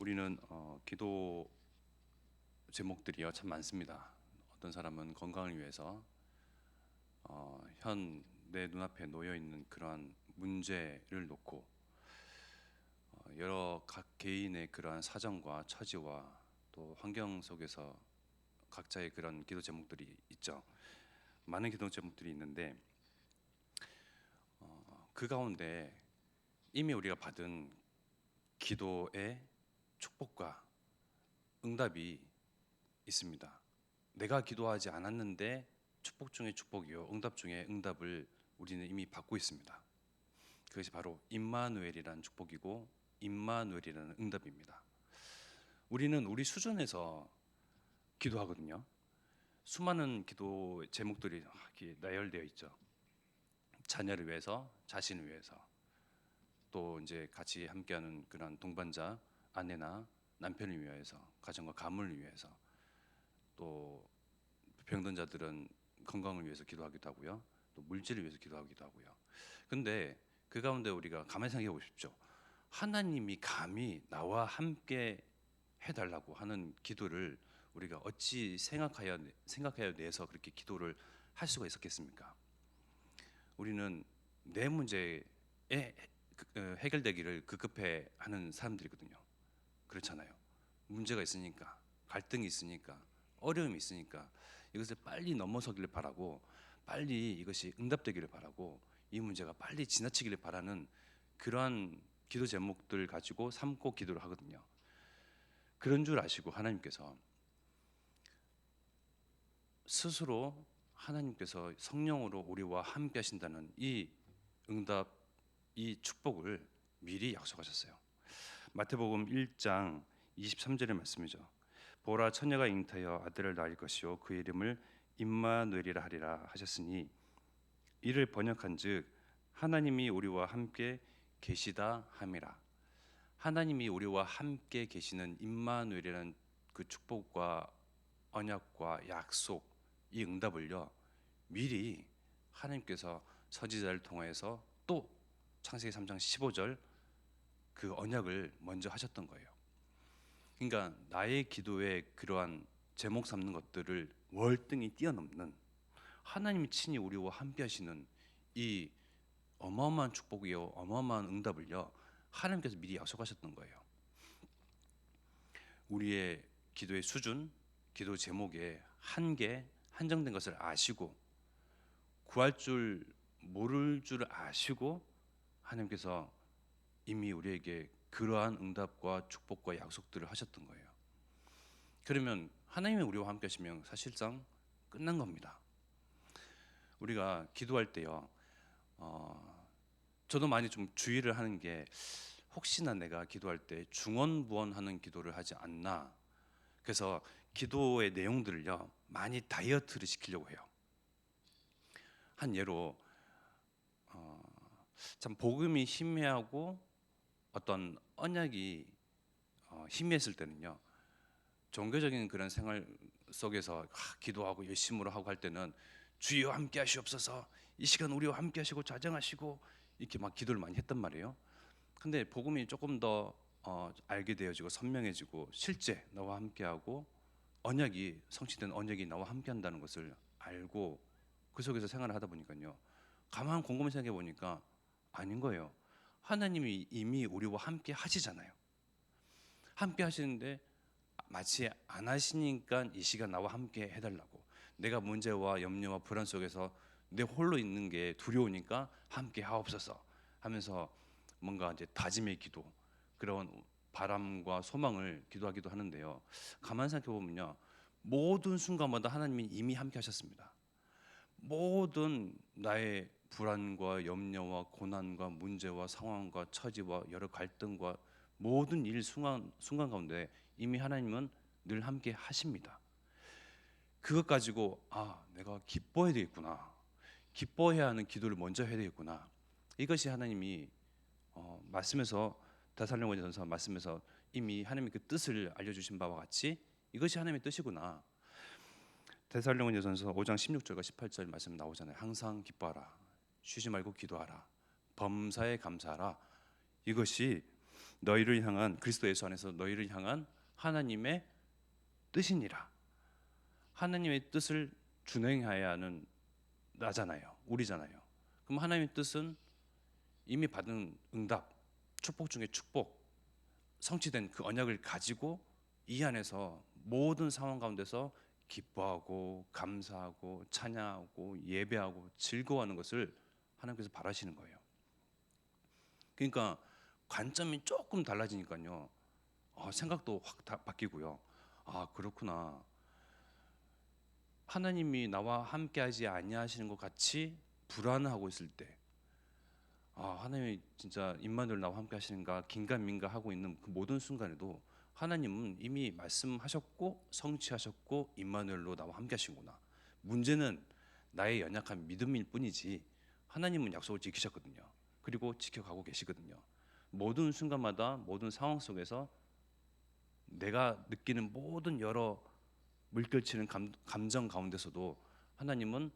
우리는 기도 제목들이요 참 많습니다. 어떤 사람은 건강을 위해서 현 내 눈앞에 놓여 있는 그러한 문제를 놓고 여러 각 개인의 그러한 사정과 처지와 또 환경 속에서 각자의 그런 기도 제목들이 있죠. 많은 기도 제목들이 있는데 그 가운데 이미 우리가 받은 기도의 축복과 응답이 있습니다. 내가 기도하지 않았는데 축복 중에 축복이요 응답 중에 응답을 우리는 이미 받고 있습니다. 그것이 바로 임마누엘이라는 축복이고 임마누엘이라는 응답입니다. 우리는 우리 수준에서 기도하거든요. 수많은 기도 제목들이 나열되어 있죠. 자녀를 위해서, 자신을 위해서, 또 이제 같이 함께하는 그런 동반자, 아내나 남편을 위해서, 가정과 가문을 위해서, 또 병든 자들은 건강을 위해서 기도하기도 하고요. 또 물질을 위해서 기도하기도 하고요. 근데 그 가운데 우리가 가만히 생각해 보십시오. 하나님이 감히 나와 함께 해달라고 하는 기도를 우리가 어찌 생각하여 내서 그렇게 기도를 할 수가 있었겠습니까? 우리는 내 문제에 해결되기를 급급해 하는 사람들이거든요. 그렇잖아요. 문제가 있으니까, 갈등이 있으니까, 어려움이 있으니까 이것을 빨리 넘어서기를 바라고, 빨리 이것이 응답되기를 바라고, 이 문제가 빨리 지나치기를 바라는 그러한 기도 제목들 가지고 삼고 기도를 하거든요. 그런 줄 아시고 하나님께서 스스로 하나님께서 성령으로 우리와 함께 하신다는 이 응답, 이 축복을 미리 약속하셨어요. 마태복음 1장 23절의 말씀이죠. 보라, 처녀가 잉타하여 아들을 낳을 것이요 그 이름을 임마누엘이라 하리라 하셨으니, 이를 번역한즉 하나님이 우리와 함께 계시다 함이라. 하나님이 우리와 함께 계시는 임마누엘이라는 그 축복과 언약과 약속, 이 응답을요 미리 하나님께서 선지자를 통해서 또 창세기 3장 15절 그 언약을 먼저 하셨던 거예요. 그러니까 나의 기도에 그러한 제목 삼는 것들을 월등히 뛰어넘는 하나님이 친히 우리와 함께 하시는 이 어마어마한 축복이요 어마어마한 응답을요 하나님께서 미리 약속하셨던 거예요. 우리의 기도의 수준, 기도 제목의 한계, 한정된 것을 아시고 구할 줄 모를 줄 아시고 하나님께서 이미 우리에게 그러한 응답과 축복과 약속들을 하셨던 거예요. 그러면 하나님이 우리와 함께 하시면 사실상 끝난 겁니다. 우리가 기도할 때요 저도 많이 좀 주의를 하는 게, 혹시나 내가 기도할 때 중언부언하는 기도를 하지 않나, 그래서 기도의 내용들을요 많이 다이어트를 시키려고 해요. 한 예로 참 복음이 희미하고 어떤 언약이 희미했을 때는요, 종교적인 그런 생활 속에서 기도하고 열심으로 하고 할 때는 주여 함께 하시옵소서, 이 시간 우리와 함께 하시고 좌정하시고 이렇게 막 기도를 많이 했단 말이에요. 근데 복음이 조금 더 알게 되어지고 선명해지고 실제 나와 함께하고 언약이 성취된 언약이 나와 함께한다는 것을 알고 그 속에서 생활을 하다 보니까요, 가만 곰곰이 생각해 보니까 아닌 거예요. 하나님이 이미 우리와 함께 하시잖아요. 함께 하시는데 마치 안 하시니까 이 시간 나와 함께 해달라고, 내가 문제와 염려와 불안 속에서 내 홀로 있는 게 두려우니까 함께 하옵소서 하면서 뭔가 이제 다짐의 기도, 그런 바람과 소망을 기도하기도 하는데요, 가만 생각해 보면요 모든 순간마다 하나님이 이미 함께 하셨습니다. 모든 나의 불안과 염려와 고난과 문제와 상황과 처지와 여러 갈등과 모든 일 순간 가운데 이미 하나님은 늘 함께 하십니다. 그것 가지고 내가 기뻐해야 되겠구나, 기뻐해야 하는 기도를 먼저 해야 되겠구나, 이것이 하나님이 말씀에서 데살로니가전서 말씀에서 이미 하나님의 그 뜻을 알려주신 바와 같이 이것이 하나님의 뜻이구나. 데살로니가전서 5장 16절과 18절 말씀 나오잖아요. 항상 기뻐하라, 쉬지 말고 기도하라, 범사에 감사하라. 이것이 너희를 향한 그리스도 예수 안에서 너희를 향한 하나님의 뜻이니라. 하나님의 뜻을 준행해야 하는 나잖아요. 우리잖아요. 그럼 하나님의 뜻은 이미 받은 응답, 축복 중에 축복, 성취된 그 언약을 가지고 이 안에서 모든 상황 가운데서 기뻐하고 감사하고 찬양하고 예배하고 즐거워하는 것을 하나님께서 바라시는 거예요. 그러니까 관점이 조금 달라지니까요. 생각도 확 바뀌고요. 아, 그렇구나. 하나님이 나와 함께하지 아니하시는 것 같이 불안하고 있을 때, 하나님이 진짜 임마누엘 나와 함께하시는가 긴가민가 하고 있는 그 모든 순간에도 하나님은 이미 말씀하셨고 성취하셨고 임마누엘로 나와 함께하시구나. 문제는 나의 연약한 믿음일 뿐이지 하나님은 약속을 지키셨거든요. 그리고 지켜가고 계시거든요. 모든 순간마다 모든 상황 속에서 내가 느끼는 모든 여러 물결치는 감정 가운데서도 하나님은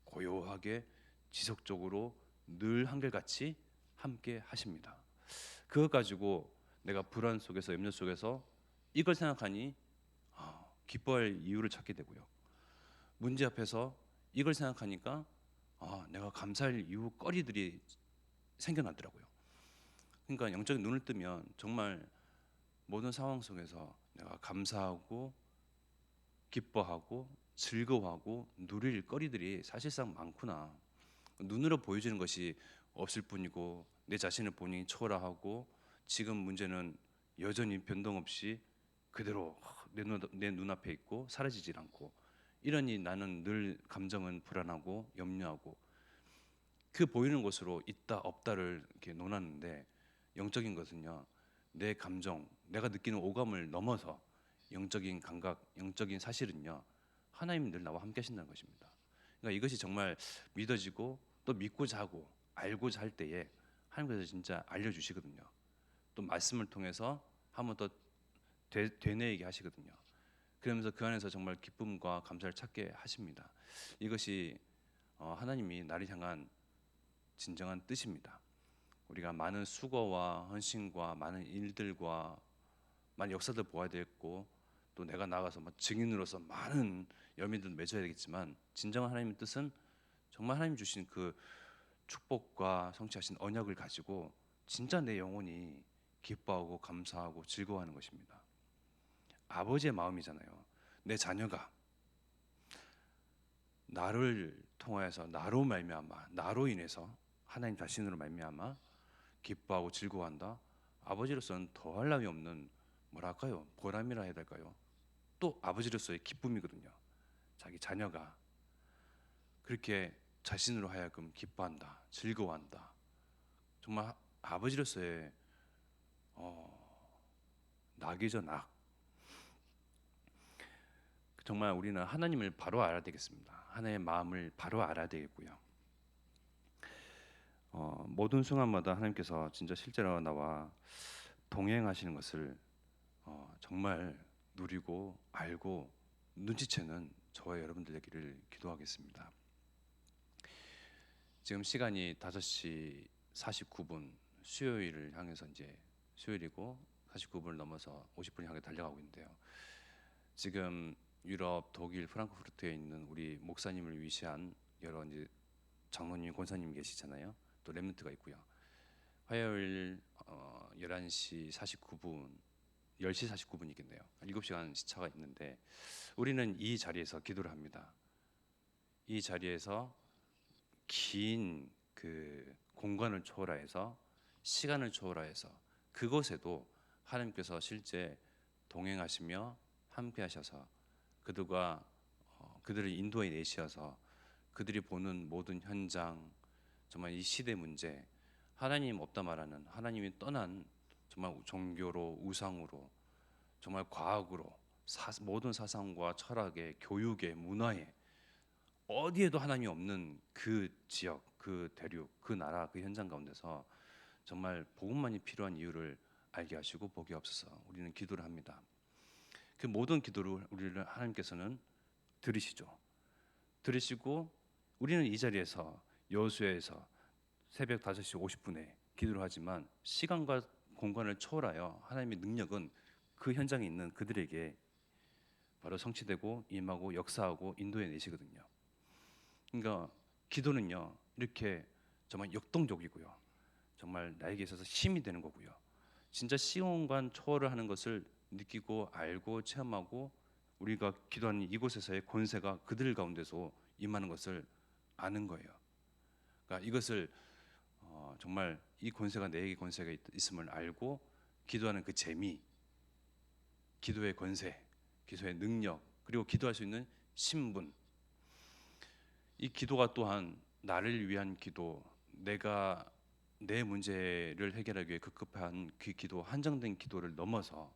고요하게 지속적으로 늘 한결같이 함께 하십니다. 그것 가지고 내가 불안 속에서 염려 속에서 이걸 생각하니 기뻐할 이유를 찾게 되고요. 문제 앞에서 이걸 생각하니까 내가 감사할 이유거리들이 생겨나더라고요. 그러니까 영적인 눈을 뜨면 정말 모든 상황 속에서 내가 감사하고 기뻐하고 즐거워하고 누릴 거리들이 사실상 많구나. 눈으로 보여지는 것이 없을 뿐이고 내 자신을 본인이 초월하고 지금 문제는 여전히 변동 없이 그대로 내 눈앞에 있고 사라지질 않고 이러니 나는 늘 감정은 불안하고 염려하고 그 보이는 것으로 있다 없다를 이렇게 논하는데 영적인 것은요 내 감정 내가 느끼는 오감을 넘어서 영적인 감각 영적인 사실은요 하나님이 늘 나와 함께 하신다는 것입니다. 그러니까 이것이 정말 믿어지고 또 믿고자 하고 알고자 할 때에 하나님께서 진짜 알려주시거든요. 또 말씀을 통해서 한번 더 되뇌이게 하시거든요. 그러면서 그 안에서 정말 기쁨과 감사를 찾게 하십니다. 이것이 하나님이 나를 향한 진정한 뜻입니다. 우리가 많은 수고와 헌신과 많은 일들과 많은 역사들 보아야 되겠고 또 내가 나가서 증인으로서 많은 열매들 맺어야 되겠지만 진정한 하나님의 뜻은 정말 하나님 주신 그 축복과 성취하신 언약을 가지고 진짜 내 영혼이 기뻐하고 감사하고 즐거워하는 것입니다. 아버지의 마음이잖아요. 내 자녀가 나를 통하여서 나로 말미암아 나로 인해서 하나님 자신으로 말미암아 기뻐하고 즐거워한다. 아버지로서는 더할 나위 없는 뭐랄까요? 보람이라 해야 될까요? 또 아버지로서의 기쁨이거든요. 자기 자녀가 그렇게 자신으로 하여금 기뻐한다, 즐거워한다. 정말 아버지로서의 낙이죠, 낙. 정말 우리는 하나님을 바로 알아야 되겠습니다. 하나님의 마음을 바로 알아야 되겠고요. 모든 순간마다 하나님께서 진짜 실제로 나와 동행하시는 것을 정말 누리고 알고 눈치채는 저와 여러분들 되기를 기도하겠습니다. 지금 시간이 5시 49분 수요일을 향해서 이제 수요일이고 49분을 넘어서 50분을 향해 달려가고 있는데요. 지금 유럽, 독일, 프랑크푸르트에 있는 우리 목사님을 위시한 여러 이제 장로님, 권사님 계시잖아요. 또 렘넌트가 있고요. 화요일 11시 49분, 10시 49분이겠네요. 7시간 시차가 있는데 우리는 이 자리에서 기도를 합니다. 이 자리에서 긴 그 공간을 초월해서 시간을 초월해서 그곳에도 하나님께서 실제 동행하시며 함께하셔서 그들과 그들을 인도해 내시어서 그들이 보는 모든 현장 정말 이 시대 문제 하나님 없다 말하는 하나님이 떠난 정말 종교로 우상으로 정말 과학으로 모든 사상과 철학에 교육에 문화에 어디에도 하나님이 없는 그 지역, 그 대륙, 그 나라, 그 현장 가운데서 정말 복음만이 필요한 이유를 알게 하시고 보게 없어서 우리는 기도를 합니다. 그 모든 기도를 우리를 하나님께서는 들으시죠. 들으시고 우리는 이 자리에서 여호수아에서 새벽 5시 50분에 기도를 하지만 시간과 공간을 초월하여 하나님의 능력은 그 현장에 있는 그들에게 바로 성취되고 임하고 역사하고 인도해 내시거든요. 그러니까 기도는요, 이렇게 정말 역동적이고요, 정말 나에게 있어서 힘이 되는 거고요. 진짜 시공간 초월을 하는 것을 느끼고 알고 체험하고 우리가 기도하는 이곳에서의 권세가 그들 가운데서 임하는 것을 아는 거예요. 그러니까 이것을 정말 이 권세가 내게 권세가 있음을 알고 기도하는 그 재미, 기도의 권세, 기도의 능력, 그리고 기도할 수 있는 신분. 이 기도가 또한 나를 위한 기도, 내가 내 문제를 해결하기 위해 급급한 그 기도, 한정된 기도를 넘어서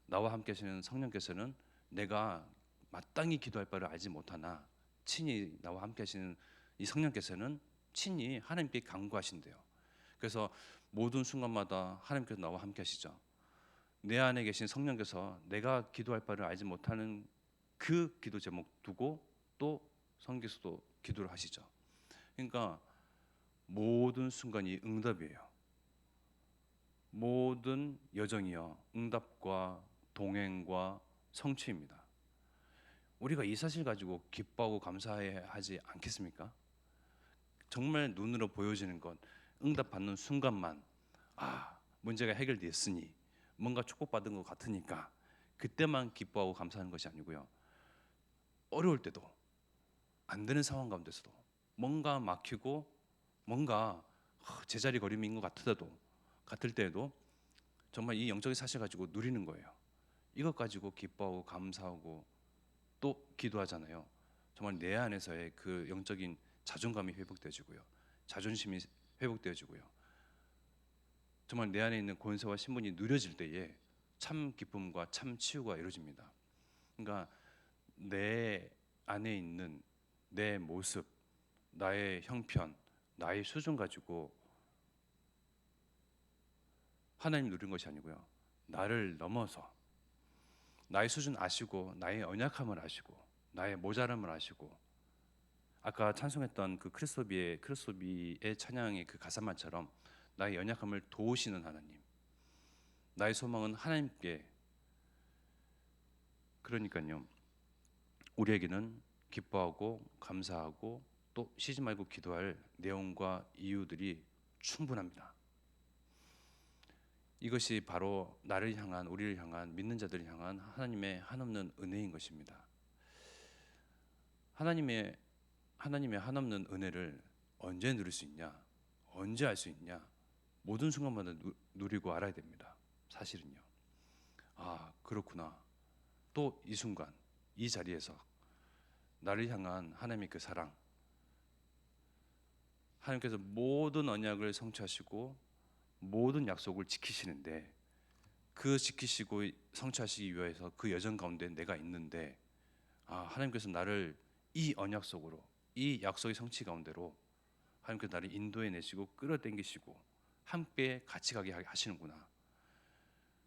나와 함께 하시는 성령께서는 내가 마땅히 기도할 바를 알지 못하나 친히 나와 함께 하시는 이 성령께서는 친히 하나님께 간구하신대요. 그래서 모든 순간마다 하나님께서 나와 함께 하시죠. 내 안에 계신 성령께서 내가 기도할 바를 알지 못하는 그 기도 제목 두고 또 성경에서도 기도를 하시죠. 그러니까 모든 순간이 응답이에요. 모든 여정이요 응답과 동행과 성취입니다. 우리가 이 사실 가지고 기뻐하고 감사해야 하지 않겠습니까? 정말 눈으로 보여지는 것, 응답받는 순간만 문제가 해결되었으니 뭔가 축복받은 것 같으니까 그때만 기뻐하고 감사하는 것이 아니고요, 어려울 때도, 안 되는 상황 가운데서도, 뭔가 막히고 뭔가 제자리 걸음인 것 같을 때에도 정말 이 영적인 사실 가지고 누리는 거예요. 이것 가지고 기뻐하고 감사하고 또 기도하잖아요. 정말 내 안에서의 그 영적인 자존감이 회복되어지고요, 자존심이 회복되어지고요, 정말 내 안에 있는 권세와 신분이 누려질 때에 참 기쁨과 참 치유가 이루어집니다. 그러니까 내 안에 있는 내 모습, 나의 형편, 나의 수준 가지고 하나님 누린 것이 아니고요, 나를 넘어서 나의 수준 아시고 나의 연약함을 아시고 나의 모자람을 아시고, 아까 찬송했던 그 크리스토비의 찬양의 그 가사말처럼 나의 연약함을 도우시는 하나님, 나의 소망은 하나님께. 그러니까요, 우리에게는 기뻐하고 감사하고 또 쉬지 말고 기도할 내용과 이유들이 충분합니다. 이것이 바로 나를 향한, 우리를 향한, 믿는 자들을 향한 하나님의 한없는 은혜인 것입니다. 하나님의 한없는 은혜를 언제 누릴 수 있냐? 언제 알 수 있냐? 모든 순간마다 누리고 알아야 됩니다. 사실은요. 그렇구나. 또 이 순간, 이 자리에서 나를 향한 하나님의 그 사랑, 하나님께서 모든 언약을 성취하시고 모든 약속을 지키시는데, 그 지키시고 성취하시기 위해서 그 여정 가운데 내가 있는데, 하나님께서 나를 이 언약 속으로, 이 약속의 성취 가운데로 하나님께서 나를 인도해 내시고 끌어당기시고 함께 같이 가게 하시는구나.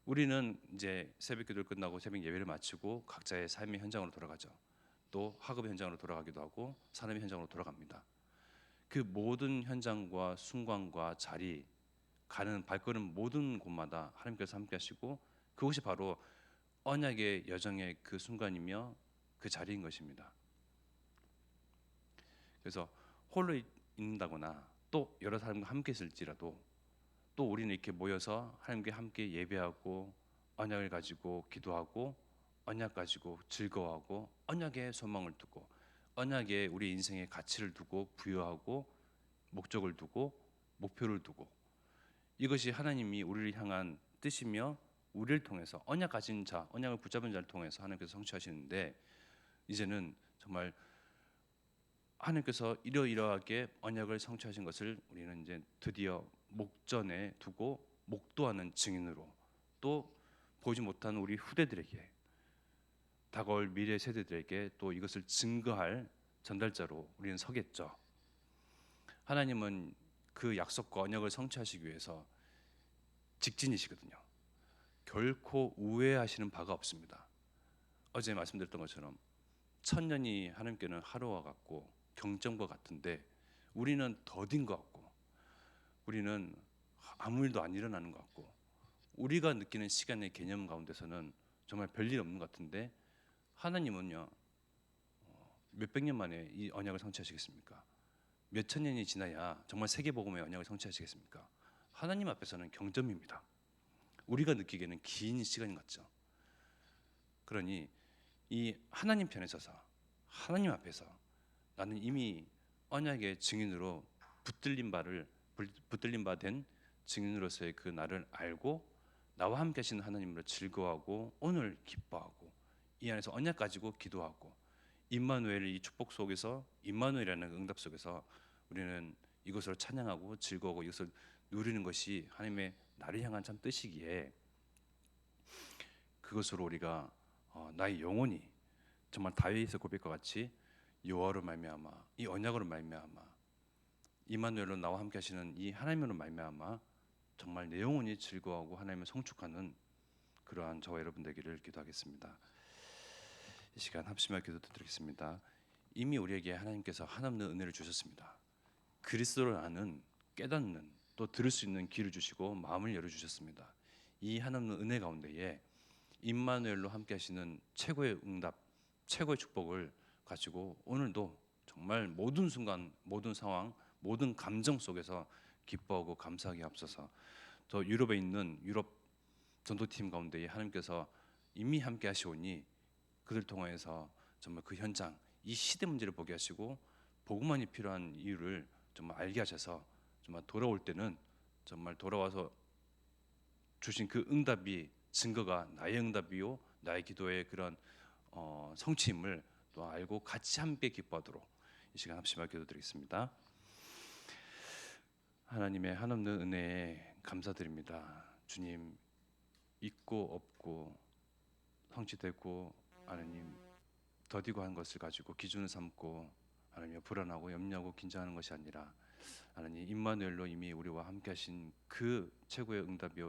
우리는 이제 새벽기도를 끝나고 새벽 예배를 마치고 각자의 삶의 현장으로 돌아가죠. 또 학업의 현장으로 돌아가기도 하고 산업의 현장으로 돌아갑니다. 그 모든 현장과 순간과 자리, 가는 발걸음 모든 곳마다 하나님께서 함께 하시고 그것이 바로 언약의 여정의 그 순간이며 그 자리인 것입니다. 그래서 홀로 있는다거나 또 여러 사람과 함께 있을지라도 또 우리는 이렇게 모여서 하나님께 함께 예배하고 언약을 가지고 기도하고 언약 가지고 즐거워하고 언약에 소망을 두고 언약에 우리 인생의 가치를 두고 부여하고 목적을 두고 목표를 두고, 이것이 하나님이 우리를 향한 뜻이며 우리를 통해서 언약 가진 자, 언약을 붙잡은 자를 통해서 하나님께서 성취하시는데, 이제는 정말 하나님께서 이러이러하게 언약을 성취하신 것을 우리는 이제 드디어 목전에 두고 목도하는 증인으로, 또 보지 못한 우리 후대들에게, 다가올 미래 세대들에게 또 이것을 증거할 전달자로 우리는 서겠죠. 하나님은 그 약속과 언약을 성취하시기 위해서 직진이시거든요. 결코 우회하시는 바가 없습니다. 어제 말씀드렸던 것처럼 천년이 하나님께는 하루와 같고 경정과 같은데 우리는 더딘 것 같고 우리는 아무 일도 안 일어나는 것 같고 우리가 느끼는 시간의 개념 가운데서는 정말 별일 없는 것 같은데 하나님은요 몇백 년 만에 이 언약을 성취하시겠습니까? 몇천 년이 지나야 정말 세계복음의 언약을 성취하시겠습니까? 하나님 앞에서는 경점입니다. 우리가 느끼기에는 긴 시간이 같죠. 그러니 이 하나님 편에 서서 하나님 앞에서 나는 이미 언약의 증인으로 붙들린 바 된 증인으로서의 그 나를 알고 나와 함께 하시는 하나님으로 즐거워하고 오늘 기뻐하고 이 안에서 언약 가지고 기도하고 임마누엘 이 축복 속에서 임마누엘이라는 응답 속에서 우리는 이것으로 찬양하고 즐거워하고 이것을 누리는 것이 하나님의 나를 향한 참 뜻이기에 그것으로 우리가 나의 영혼이 정말 다윗의 고백과 같이 여호와로 말미암아 이 언약으로 말미암아 임마누엘로 나와 함께 하시는 이 하나님으로 말미암아 정말 내 영혼이 즐거워하고 하나님을 성축하는 그러한 저와 여러분 되기를 기도하겠습니다. 이 시간 합심하여 기도 드리겠습니다. 이미 우리에게 하나님께서 한없는 은혜를 주셨습니다. 그리스도를 아는 깨닫는 또 들을 수 있는 귀를 주시고 마음을 열어주셨습니다. 이 한없는 은혜 가운데에 임마누엘로 함께 하시는 최고의 응답 최고의 축복을 가지고 오늘도 정말 모든 순간 모든 상황 모든 감정 속에서 기뻐하고 감사하게 앞서서 또 유럽에 있는 유럽 전도팀 가운데 하나님께서 이미 함께 하시오니 그들 통하여서 정말 그 현장 이 시대 문제를 보게 하시고 복음만이 필요한 이유를 정말 알게 하셔서 정말 돌아올 때는 정말 돌아와서 주신 그 응답이 증거가 나의 응답이요 나의 기도의 그런 성취임을 또 알고 같이 함께 기뻐하도록 이 시간 합심하여 기도드리겠습니다. 하나님의 한없는 은혜에 감사드립니다. 주님 있고 없고 성취되고 하나님 더디고 한 것을 가지고 기준을 삼고 하나님 불안하고 염려하고 긴장하는 것이 아니라 하나님 임마누엘로 이미 우리와 함께 하신 그 최고의 응답이요